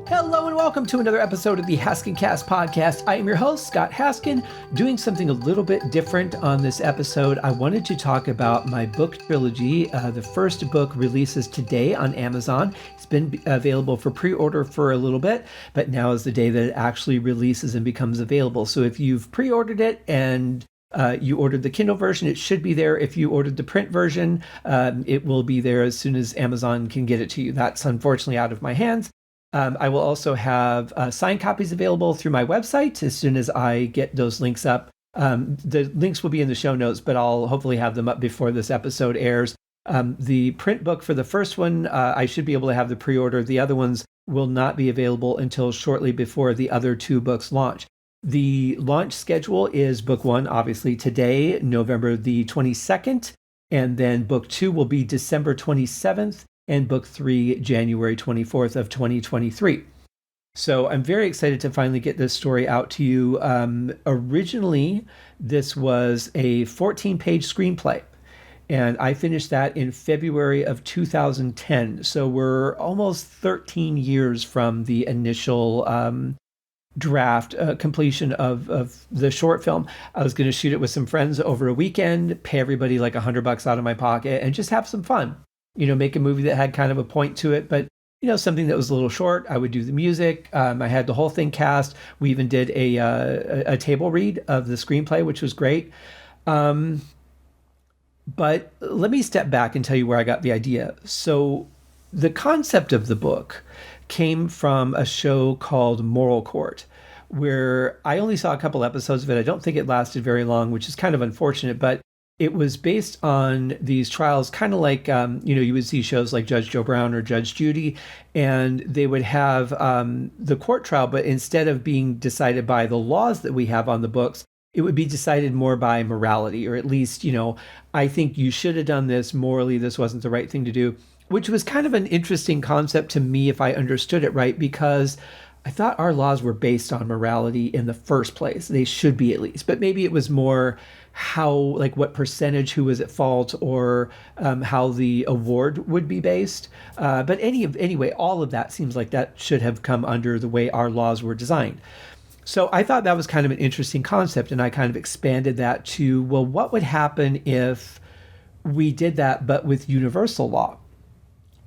Hello and welcome to another episode of the HaskinCast Podcast. I am your host, Scott Haskin, doing something a little bit different on this episode. I wanted to talk about my book Trilogy. The first book releases today on Amazon. It's been available for pre-order for a little bit, but now is the day that it actually releases and becomes available. So if you've pre-ordered it and you ordered the Kindle version, it should be there. If you ordered the print version, it will be there as soon as Amazon can get it to you. That's unfortunately out of my hands. I will also have signed copies available through my website as soon as I get those links up. The links will be in the show notes, but I'll hopefully have them up before this episode airs. The print book for the first one, I should be able to have the pre-order. The other ones will not be available until shortly before the other two books launch. The launch schedule is book one, obviously today, November the 22nd, and then book two will be December 27th. And book three, January 24th of 2023. So I'm very excited to finally get this story out to you. Originally, this was a 14-page screenplay, and I finished that in February of 2010. So we're almost 13 years from the initial draft completion of the short film. I was going to shoot it with some friends over a weekend, pay everybody like $100 out of my pocket, and just have some fun. Make a movie that had kind of a point to it, but, something that was a little short. I would do the music. I had the whole thing cast. We even did a table read of the screenplay, which was great. But let me step back and tell you where I got the idea. So the concept of the book came from a show called Moral Court, where I only saw a couple episodes of it. I don't think it lasted very long, which is kind of unfortunate, but it was based on these trials, kind of like, you would see shows like Judge Joe Brown or Judge Judy, and they would have the court trial, but instead of being decided by the laws that we have on the books, it would be decided more by morality, or at least, I think you should have done this morally. This wasn't the right thing to do, which was kind of an interesting concept to me if I understood it right, because I thought our laws were based on morality in the first place. They should be, at least, but maybe it was more how, like, what percentage, who was at fault, or how the award would be based. But anyway, all of that seems like that should have come under the way our laws were designed. So I thought that was kind of an interesting concept, and I kind of expanded that to, well, what would happen if we did that, but with universal law?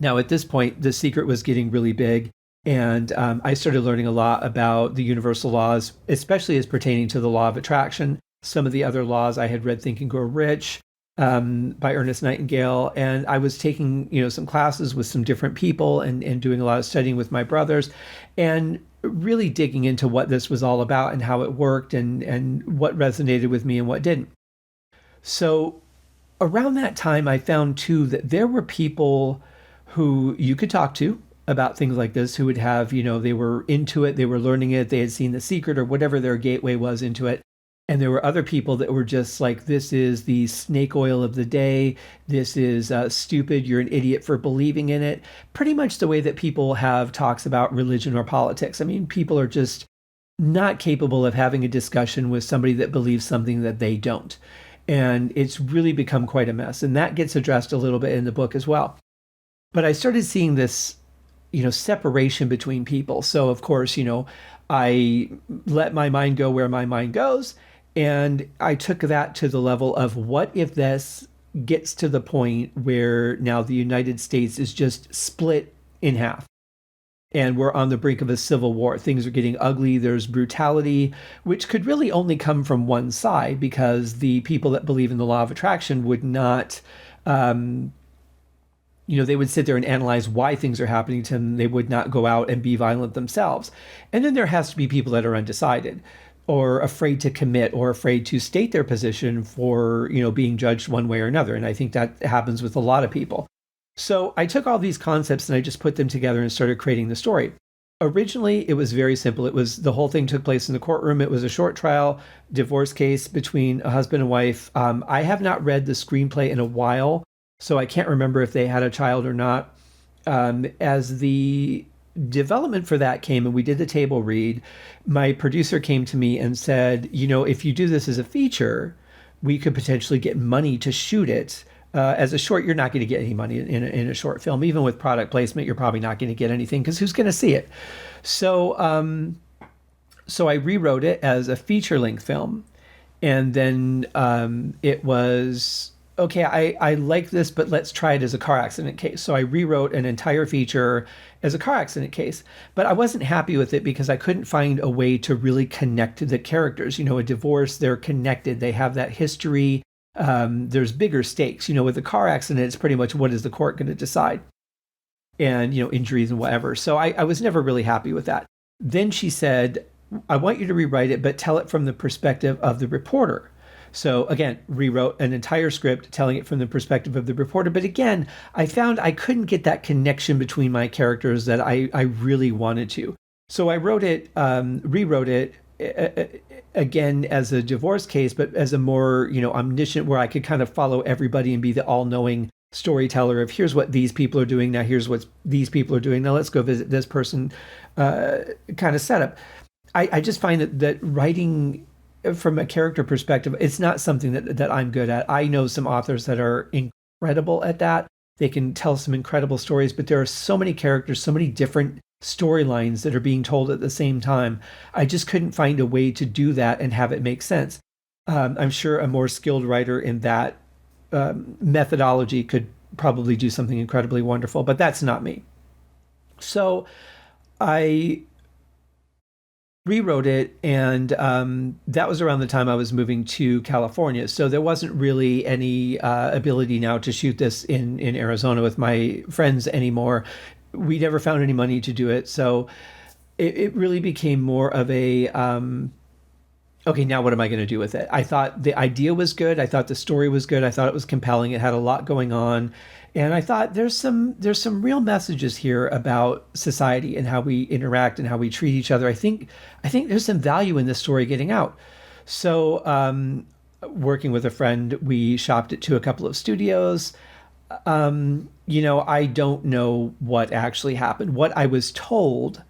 Now, at this point, The Secret was getting really big, and I started learning a lot about the universal laws, especially as pertaining to the law of attraction. Some of the other laws I had read, Think and Grow Rich by Ernest Nightingale, and I was taking some classes with some different people and doing a lot of studying with my brothers, and really digging into what this was all about and how it worked and what resonated with me and what didn't. So around that time, I found too that there were people who you could talk to about things like this, who would have, they were into it, they were learning it, they had seen The Secret or whatever their gateway was into it. And there were other people that were just like, this is the snake oil of the day. This is stupid. You're an idiot for believing in it. Pretty much the way that people have talks about religion or politics. I mean, people are just not capable of having a discussion with somebody that believes something that they don't. And it's really become quite a mess. And that gets addressed a little bit in the book as well. But I started seeing this, separation between people. So of course, I let my mind go where my mind goes. And I took that to the level of, what if this gets to the point where now the United States is just split in half and we're on the brink of a civil war? Things are getting ugly. There's brutality, which could really only come from one side, because the people that believe in the law of attraction would not, they would sit there and analyze why things are happening to them. They would not go out and be violent themselves. And then there has to be people that are undecided, or afraid to commit, or afraid to state their position for, being judged one way or another. And I think that happens with a lot of people. So I took all these concepts and I just put them together and started creating the story. Originally, it was very simple. The whole thing took place in the courtroom. It was a short trial, divorce case between a husband and wife. I have not read the screenplay in a while, so I can't remember if they had a child or not. As the development for that came and we did the table read, my producer came to me and said, if you do this as a feature, we could potentially get money to shoot it As a short, you're not going to get any money in a short film. Even with product placement, you're probably not going to get anything because who's going to see it? So, so I rewrote it as a feature-length film, and then it was okay. I like this, but let's try it as a car accident case. So I rewrote an entire feature as a car accident case, but I wasn't happy with it because I couldn't find a way to really connect to the characters. A divorce, they're connected. They have that history. There's bigger stakes. With a car accident, it's pretty much what is the court going to decide, and injuries and whatever. So I was never really happy with that. Then she said, I want you to rewrite it, but tell it from the perspective of the reporter. So again, rewrote an entire script telling it from the perspective of the reporter. But again, I found I couldn't get that connection between my characters that I really wanted to. So I rewrote it again as a divorce case, but as a more, omniscient, where I could kind of follow everybody and be the all-knowing storyteller of here's what these people are doing now, here's what these people are doing now, let's go visit this person, kind of setup. I just find that writing from a character perspective, it's not something that I'm good at. I know some authors that are incredible at that. They can tell some incredible stories, but there are so many characters, so many different storylines that are being told at the same time. I just couldn't find a way to do that and have it make sense. I'm sure a more skilled writer in that methodology could probably do something incredibly wonderful, but that's not me. So I rewrote it, and that was around the time I was moving to California. So there wasn't really any ability now to shoot this in Arizona with my friends anymore. We never found any money to do it. So it really became more of a, okay, now what am I going to do with it? I thought the idea was good. I thought the story was good. I thought it was compelling. It had a lot going on. And I thought there's some real messages here about society and how we interact and how we treat each other. I think there's some value in this story getting out. So working with a friend, we shopped it to a couple of studios. I don't know what actually happened. What I was told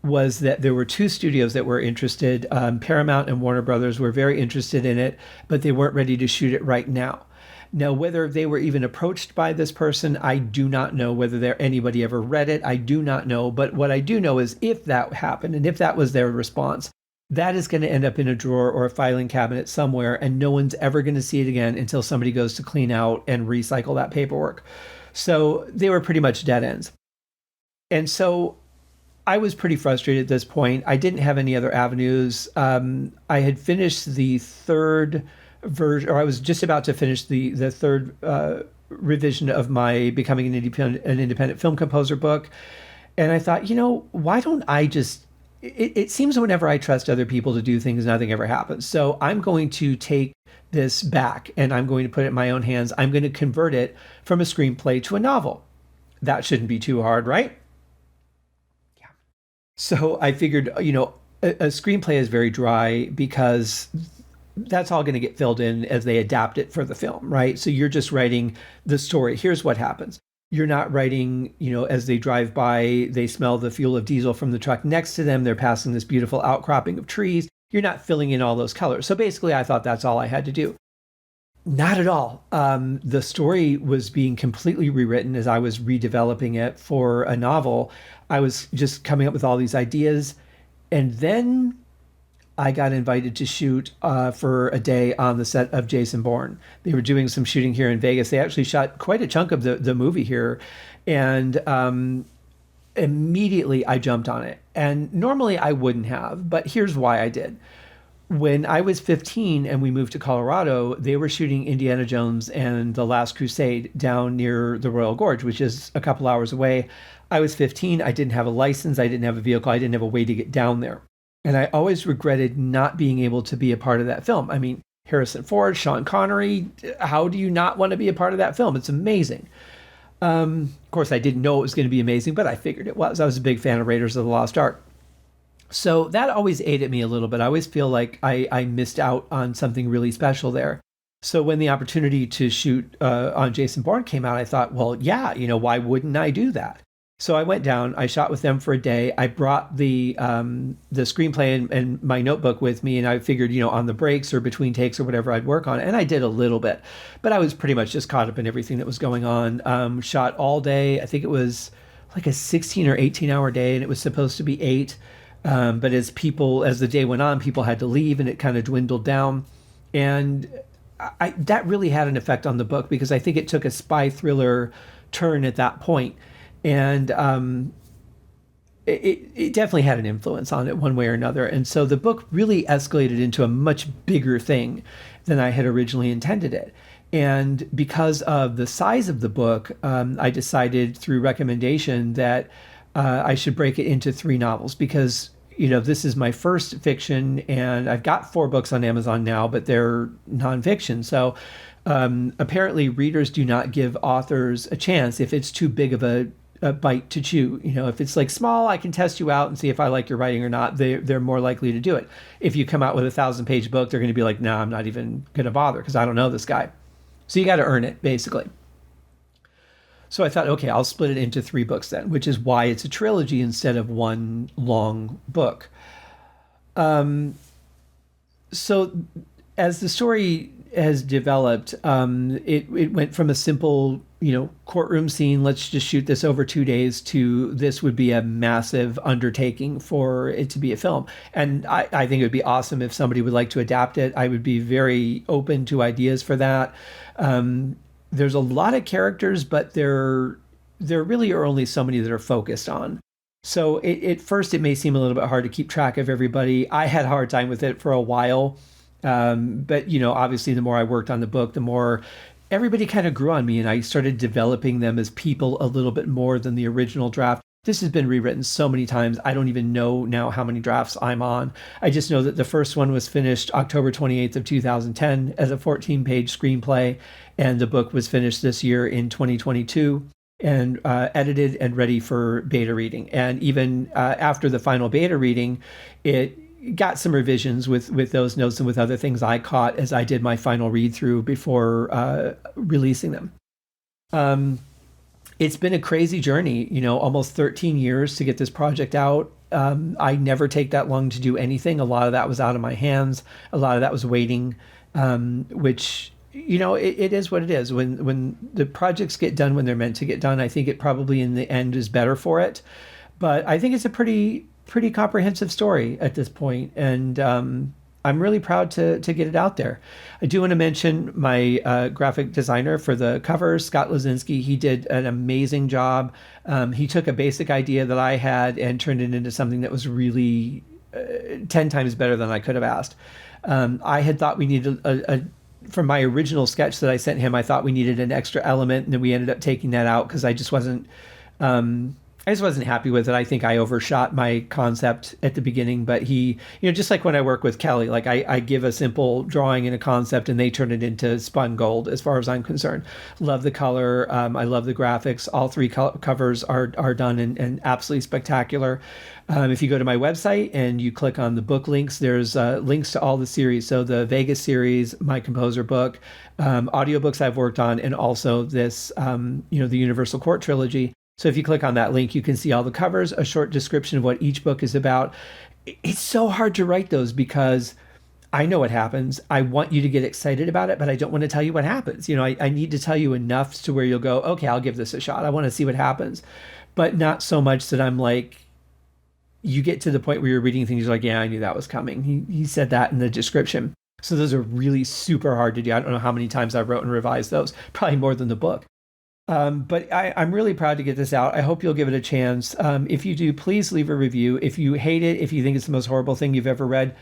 was that there were two studios that were interested. Paramount and Warner Brothers were very interested in it, but they weren't ready to shoot it right now. Now, whether they were even approached by this person, I do not know. Whether anybody ever read it, I do not know. But what I do know is if that happened and if that was their response, that is going to end up in a drawer or a filing cabinet somewhere, and no one's ever going to see it again until somebody goes to clean out and recycle that paperwork. So they were pretty much dead ends. And so I was pretty frustrated at this point. I didn't have any other avenues. I had finished the third version, or I was just about to finish the third revision of my Becoming an Independent Film Composer book. And I thought, why don't I just, it seems whenever I trust other people to do things, nothing ever happens. So I'm going to take this back and I'm going to put it in my own hands. I'm going to convert it from a screenplay to a novel. That shouldn't be too hard, right? Yeah. So I figured, a screenplay is very dry because that's all going to get filled in as they adapt it for the film, right? So you're just writing the story. Here's what happens. You're not writing, as they drive by, they smell the fuel of diesel from the truck next to them. They're passing this beautiful outcropping of trees. You're not filling in all those colors. So basically, I thought that's all I had to do. Not at all. The story was being completely rewritten as I was redeveloping it for a novel. I was just coming up with all these ideas. And then I got invited to shoot for a day on the set of Jason Bourne. They were doing some shooting here in Vegas. They actually shot quite a chunk of the movie here. And immediately I jumped on it. And normally I wouldn't have, but here's why I did. When I was 15 and we moved to Colorado, they were shooting Indiana Jones and The Last Crusade down near the Royal Gorge, which is a couple hours away. I was 15. I didn't have a license. I didn't have a vehicle. I didn't have a way to get down there. And I always regretted not being able to be a part of that film. I mean, Harrison Ford, Sean Connery, how do you not want to be a part of that film? It's amazing. Of course, I didn't know it was going to be amazing, but I figured it was. I was a big fan of Raiders of the Lost Ark. So that always ate at me a little bit. I always feel like I missed out on something really special there. So when the opportunity to shoot on Jason Bourne came out, I thought, well, yeah, why wouldn't I do that? So I went down, I shot with them for a day. I brought the screenplay and my notebook with me, and I figured, on the breaks or between takes or whatever, I'd work on it. And I did a little bit, but I was pretty much just caught up in everything that was going on. Shot all day. I think it was like a 16 or 18-hour day, and it was supposed to be 8. But as the day went on, people had to leave, and it kind of dwindled down. And that really had an effect on the book, because I think it took a spy thriller turn at that point. And it definitely had an influence on it one way or another. And so the book really escalated into a much bigger thing than I had originally intended it. And because of the size of the book, I decided through recommendation that I should break it into 3 novels, because this is my first fiction, and I've got 4 books on Amazon now, but they're nonfiction. So apparently readers do not give authors a chance if it's too big of a bite to chew. If it's like small, I can test you out and see if I like your writing or not. They're more likely to do it. If you come out with a 1,000-page book, they're going to be like, no, I'm not even going to bother because I don't know this guy. So you got to earn it, basically. So I thought, okay, I'll split it into 3 books then, which is why it's a trilogy instead of one long book. So as the story has developed, it went from a simple, courtroom scene, let's just shoot this over 2 days, to this would be a massive undertaking for it to be a film. And I think it would be awesome if somebody would like to adapt it. I would be very open to ideas for that. There's a lot of characters, but there really are only so many that are focused on. So at first it may seem a little bit hard to keep track of everybody. I had a hard time with it for a while. But, obviously the more I worked on the book, the more everybody kind of grew on me, and I started developing them as people a little bit more than the original draft. This has been rewritten so many times. I don't even know now how many drafts I'm on. I just know that the first one was finished October 28th of 2010 as a 14-page screenplay, and the book was finished this year in 2022 and edited and ready for beta reading. And even after the final beta reading, it got some revisions with those notes and with other things I caught as I did my final read through before releasing them. It's been a crazy journey, almost 13 years to get this project out. I never take that long to do anything. A lot of that was out of my hands. A lot of that was waiting, which, it is what it is. When the projects get done when they're meant to get done, I think it probably in the end is better for it. But I think it's a pretty comprehensive story at this point, and I'm really proud to get it out there. I do want to mention my graphic designer for the cover, Scott Lazinski. He did an amazing job. He took a basic idea that I had and turned it into something that was really 10 times better than I could have asked. I had thought we needed from my original sketch that I sent him, I thought we needed an extra element, and then we ended up taking that out because I just wasn't happy with it. I think I overshot my concept at the beginning, but he, just like when I work with Kelly, like I give a simple drawing and a concept and they turn it into spun gold as far as I'm concerned. Love the color. I love the graphics. All 3 covers are done and absolutely spectacular. If you go to my website and you click on the book links, there's links to all the series. So the Vegas series, my composer book, audiobooks I've worked on, and also this, the Universal Court trilogy. So if you click on that link, you can see all the covers, a short description of what each book is about. It's so hard to write those because I know what happens. I want you to get excited about it, but I don't want to tell you what happens. I need to tell you enough to where you'll go, okay, I'll give this a shot. I want to see what happens, but not so much that I'm like, you get to the point where you're reading things, you're like, yeah, I knew that was coming. He said that in the description. So those are really super hard to do. I don't know how many times I wrote and revised those, probably more than the book. But I'm really proud to get this out. I hope you'll give it a chance. If you do, please leave a review. If you hate it, if you think it's the most horrible thing you've ever read,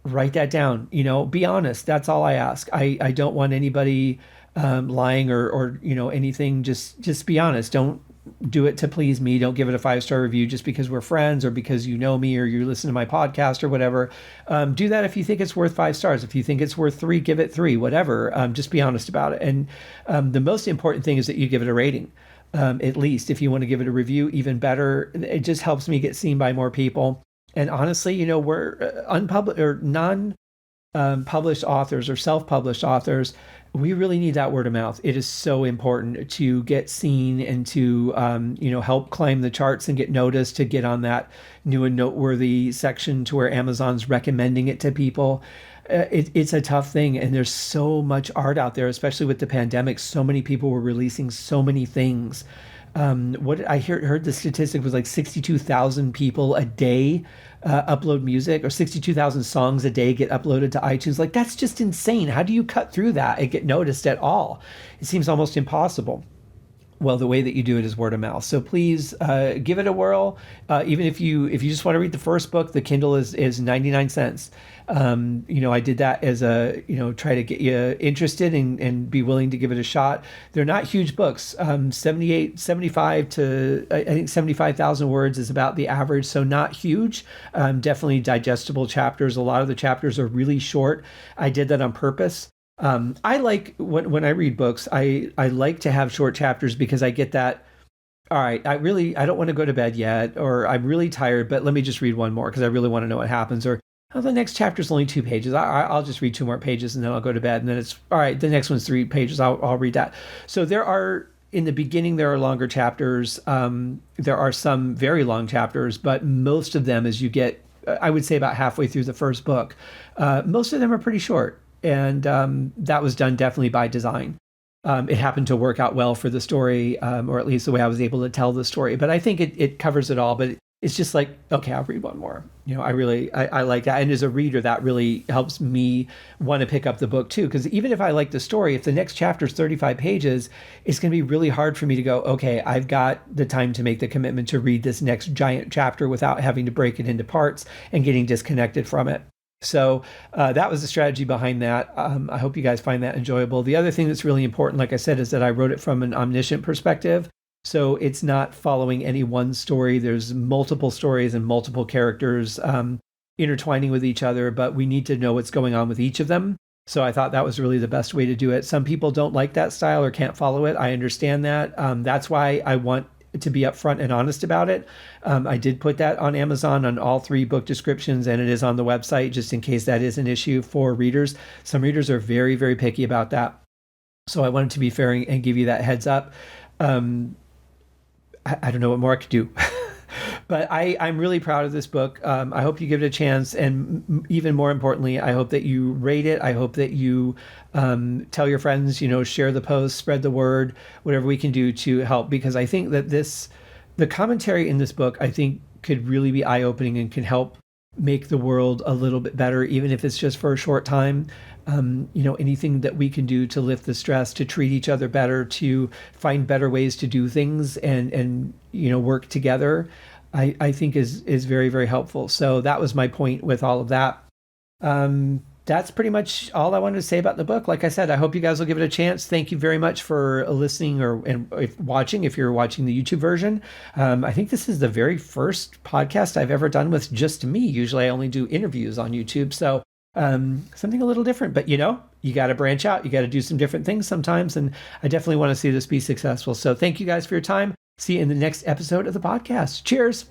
write that down. Be honest. That's all I ask. I don't want anybody lying or anything. Just be honest. Don't do it to please me. Don't give it a 5-star review just because we're friends or because you know me or you listen to my podcast or whatever. Do that if you think it's worth 5 stars. If you think it's worth 3, give it 3, whatever. Just be honest about it. And the most important thing is that you give it a rating. At least if you want to give it a review, even better. It just helps me get seen by more people. And honestly, we're unpublished or non-published authors or self-published authors. we really need that word of mouth. It is so important to get seen and to, help climb the charts and get noticed, to get on that new and noteworthy section to where Amazon's recommending it to people. It's a tough thing. And there's so much art out there, especially with the pandemic. So many people were releasing so many things. What I heard the statistic was like 62,000 people a day upload music, or 62,000 songs a day get uploaded to iTunes. Like, that's just insane. How do you cut through that and get noticed at all? It seems almost impossible. Well, the way that you do it is word of mouth. So please give it a whirl. Even if you just want to read the first book, the Kindle is 99 cents. I did that as try to get you interested and be willing to give it a shot. They're not huge books. 75 to, I think 75,000 words is about the average. So not huge, definitely digestible chapters. A lot of the chapters are really short. I did that on purpose. I like when I read books, I like to have short chapters because I get that, all right, I don't want to go to bed yet, or I'm really tired, but let me just read one more because I really want to know what happens. Or, oh, the next chapter's only 2 pages. I'll just read 2 more pages and then I'll go to bed. And then it's, all right, the next one's 3 pages. I'll read that. So in the beginning, there are longer chapters. There are some very long chapters, but most of them, as you get, I would say about halfway through the first book, most of them are pretty short. And that was done definitely by design. It happened to work out well for the story, or at least the way I was able to tell the story. But I think it covers it all. But it's just like, okay, I'll read one more. I like that. And as a reader, that really helps me want to pick up the book too. Because even if I like the story, if the next chapter is 35 pages, it's going to be really hard for me to go, okay, I've got the time to make the commitment to read this next giant chapter without having to break it into parts and getting disconnected from it. So that was the strategy behind that. I hope you guys find that enjoyable. The other thing that's really important, like I said, is that I wrote it from an omniscient perspective. So it's not following any one story. There's multiple stories and multiple characters intertwining with each other, but we need to know what's going on with each of them. So I thought that was really the best way to do it. Some people don't like that style or can't follow it. I understand that. That's why I want to be upfront and honest about it. I did put that on Amazon on all 3 book descriptions, and it is on the website just in case that is an issue for readers. Some readers are very, very picky about that. So I wanted to be fair and give you that heads up. I don't know what more I could do. But I'm really proud of this book. I hope you give it a chance. And even more importantly, I hope that you rate it. I hope that you tell your friends, share the post, spread the word, whatever we can do to help. Because I think that the commentary in this book, I think could really be eye-opening and can help make the world a little bit better, even if it's just for a short time. Anything that we can do to lift the stress, to treat each other better, to find better ways to do things and work together, I think is very, very helpful. So that was my point with all of that. That's pretty much all I wanted to say about the book. Like I said, I hope you guys will give it a chance. Thank you very much for listening and watching, if you're watching the YouTube version. I think this is the very first podcast I've ever done with just me. Usually I only do interviews on YouTube. So something a little different, but you got to branch out. You got to do some different things sometimes. And I definitely want to see this be successful. So thank you guys for your time. See you in the next episode of the podcast. Cheers.